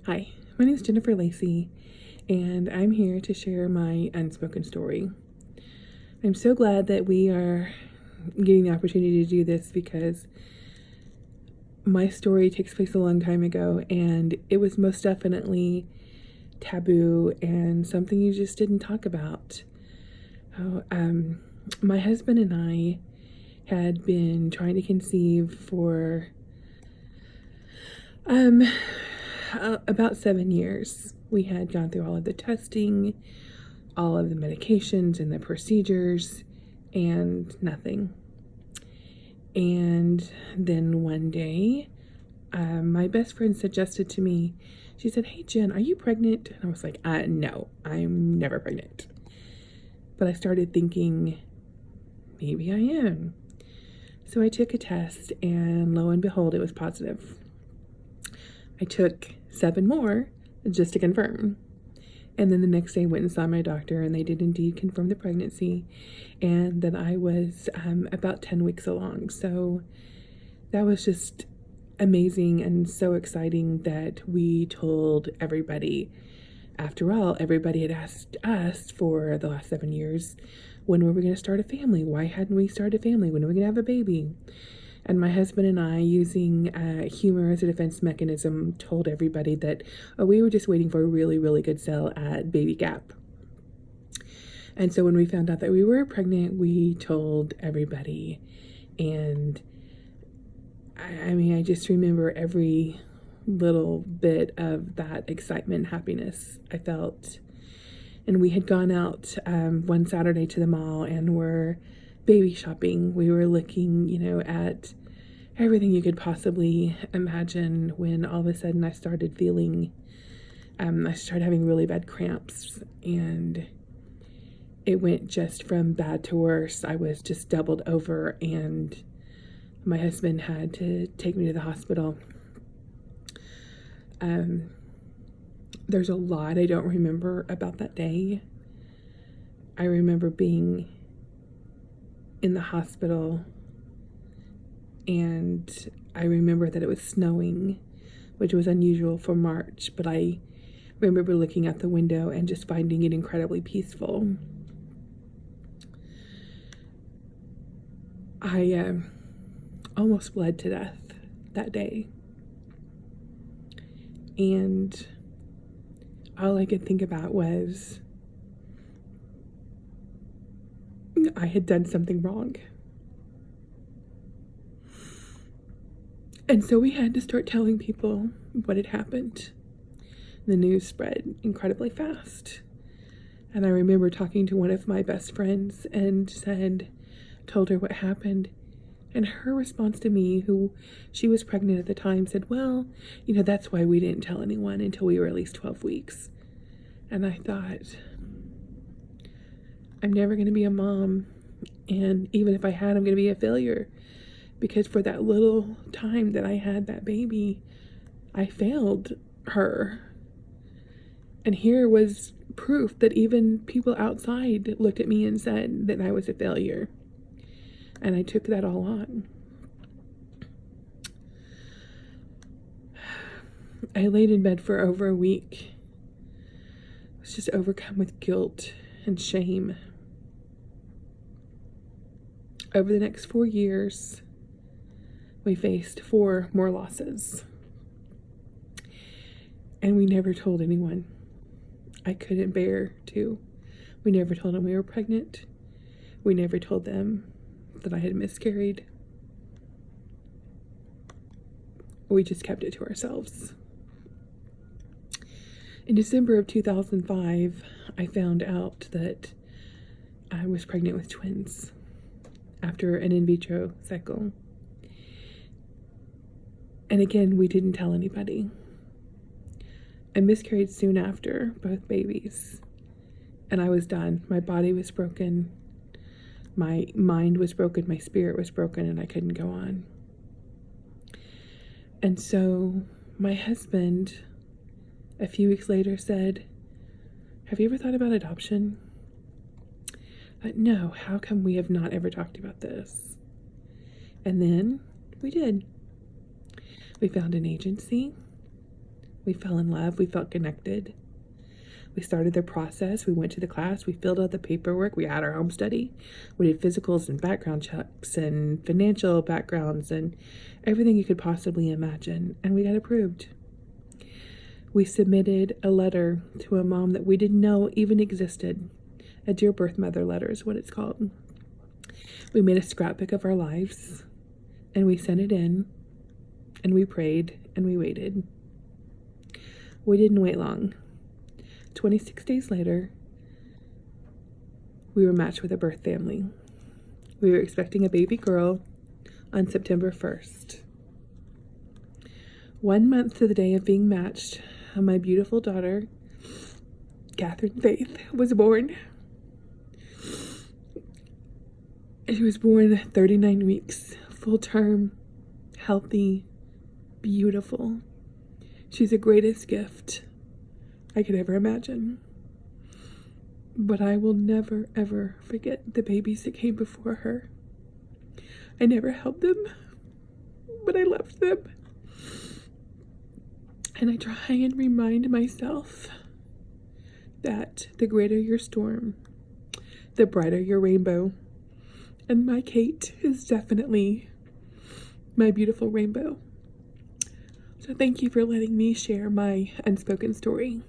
Hi, my name is Jennifer Lacey, and I'm here to share my unspoken story. I'm so glad that we are getting the opportunity to do this because my story takes place a long time ago, and it was most definitely taboo and something you just didn't talk about. Oh, my husband and I had been trying to conceive for about 7 years. We had gone through all of the testing, all of the medications and the procedures, and nothing. And then one day, my best friend suggested to me, she said, "Hey, Jen, are you pregnant?" And I was like, no, I'm never pregnant. But I started thinking, maybe I am. So I took a test, and lo and behold, it was positive. I took 7 more just to confirm. And then the next day I went and saw my doctor, and they did indeed confirm the pregnancy and that I was about 10 weeks along. So that was just amazing and so exciting that we told everybody. After all, everybody had asked us for the last 7 years, when were we going to start a family? Why hadn't we started a family? When are we going to have a baby? And my husband and I, using humor as a defense mechanism, told everybody that we were just waiting for a really, really good sale at Baby Gap. And so when we found out that we were pregnant, we told everybody. And I just remember every little bit of that excitement and happiness I felt. And we had gone out one Saturday to the mall and were baby shopping. We were looking, at everything you could possibly imagine, when all of a sudden I started feeling, I started having really bad cramps, and it went just from bad to worse. I was just doubled over, and my husband had to take me to the hospital. There's a lot I don't remember about that day. I remember being in the hospital, and I remember that it was snowing, which was unusual for March, but I remember looking out the window and just finding it incredibly peaceful. I almost bled to death that day, and all I could think about was I had done something wrong. And so we had to start telling people what had happened. The news spread incredibly fast. And I remember talking to one of my best friends and told her what happened. And her response to me, who she was pregnant at the time, said, "Well, that's why we didn't tell anyone until we were at least 12 weeks. And I thought, I'm never going to be a mom. And even if I had, I'm going to be a failure. Because for that little time that I had that baby, I failed her. And here was proof that even people outside looked at me and said that I was a failure. And I took that all on. I laid in bed for over a week. I was just overcome with guilt and shame. Over the next 4 years, we faced 4 more losses. And we never told anyone. I couldn't bear to. We never told them we were pregnant. We never told them that I had miscarried. We just kept it to ourselves. In December of 2005, I found out that I was pregnant with twins after an in vitro cycle. And again, we didn't tell anybody. I miscarried soon after both babies, and I was done. My body was broken, my mind was broken, my spirit was broken, and I couldn't go on. And so my husband, a few weeks later, said, "Have you ever thought about adoption?" No, how come we have not ever talked about this? And then we did. We found an agency. We fell in love. We felt connected. We started the process. We went to the class. We filled out the paperwork. We had our home study. We did physicals and background checks and financial backgrounds and everything you could possibly imagine. And we got approved. We submitted a letter to a mom that we didn't know even existed. A Dear Birth Mother letter is what it's called. We made a scrapbook of our lives and we sent it in and we prayed and we waited. We didn't wait long. 26 days later, we were matched with a birth family. We were expecting a baby girl on September 1st. 1 month to the day of being matched, my beautiful daughter, Catherine Faith, was born. She was born 39 weeks, full term, healthy, beautiful. She's the greatest gift I could ever imagine. But I will never, ever forget the babies that came before her. I never held them, but I loved them. And I try and remind myself that the greater your storm, the brighter your rainbow. And my Kate is definitely my beautiful rainbow. So thank you for letting me share my unspoken story.